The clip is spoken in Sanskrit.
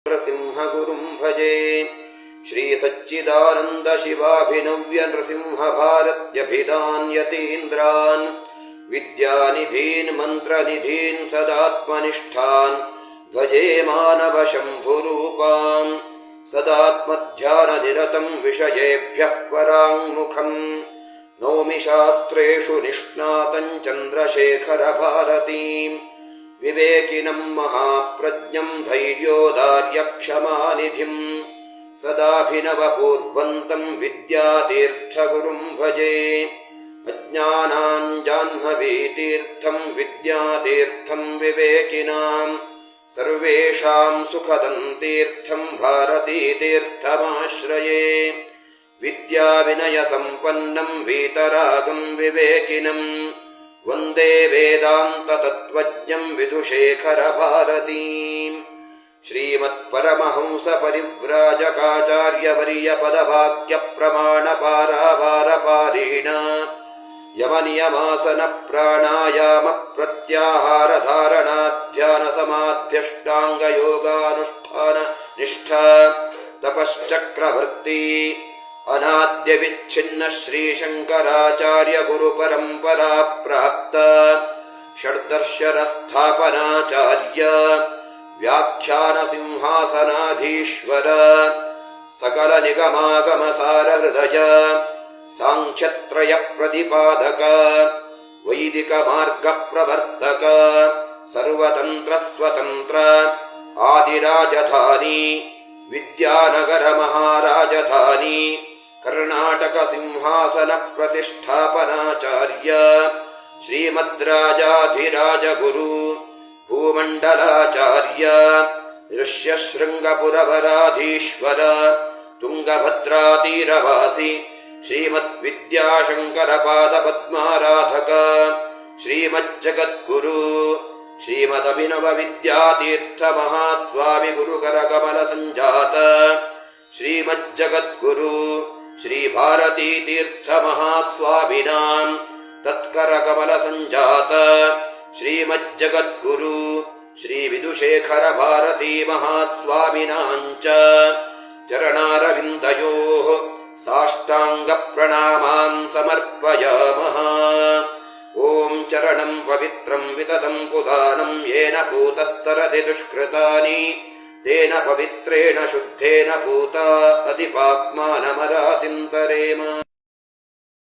नृसिंहगुरुं भजे। श्रीसच्चिदानन्द शिवाभिनव्य नृसिंह भारत्यभिधान् यतीन्द्रान् विद्यानिधीन् मन्त्रनिधीन् सदात्मनिष्ठान् भजे मानवशम्भुरूपान् सदात्मध्याननिरतम् विषयेभ्यः पराङ्मुखम् नौमि शास्त्रेषु निष्णातम् चन्द्रशेखरभारतीम् विवेकिनम् महाप्रज्ञम् धैर्योदार्यक्षमानिधिम् सदाभिनवपूर्वन्तम् विद्यातीर्थगुरुम् भजे। अज्ञानाञ्जाह्नवीतीर्थम् विद्यातीर्थम् विवेकिनाम् सर्वेषाम् सुखदम् तीर्थम् भारतीतीर्थमाश्रये। विद्याविनयसम्पन्नम् वीतरागम् विवेकिनम् वन्दे वेदान्ततत्त्वज्ञम् विदुशेखरभारतीम्। श्रीमत्परमहंसपरिव्राजकाचार्यवर्यपदवाक्यप्रमाणपारावारपारेण यमनियमासनप्राणायामप्रत्याहारधारणाध्यानसमाध्यष्टाङ्गयोगानुष्ठाननिष्ठा तपश्चक्रवर्ती अनाद्यविच्छिन्न श्रीशङ्कराचार्य गुरुपरम्परा प्राप्त षड्दर्शनस्थापनाचार्य व्याख्यानसिंहासनाधीश्वर सकलनिगमागमसारहृदय साङ्ख्यत्रयप्रतिपादक वैदिकमार्गप्रवर्तक सर्वतन्त्रस्वतन्त्र आदिराजधानी विद्यानगरमहाराजधानी कर्णाटकसिंहासनप्रतिष्ठापनाचार्य श्रीमद्राजाधिराजगुरु भूमण्डलाचार्य ऋष्यशृङ्गपुरवराधीश्वर तुङ्गभद्रातीरवासी श्रीमद्विद्याशङ्करपादपद्माराधक श्रीमज्जगद्गुरु श्रीमदभिनवविद्यातीर्थमहास्वामि गुरुकरकमलसञ्जात श्रीमज्जगद्गुरु श्रीभारतीतीर्थमहास्वामिनाम् तत्करकमलसञ्जात श्रीमज्जगद्गुरु श्रीविदुशेखरभारती महास्वामिनाम् च चरणारविन्दयोः साष्टाङ्गप्रणामान् समर्पयामः। ॐ चरणम् पवित्रम् विततम् पुदानम् येन पूतस्तरति दुष्कृतानि तेन पवित्रेण शुद्धेन पूता अतिपाप्मानमरातिम् तरेम।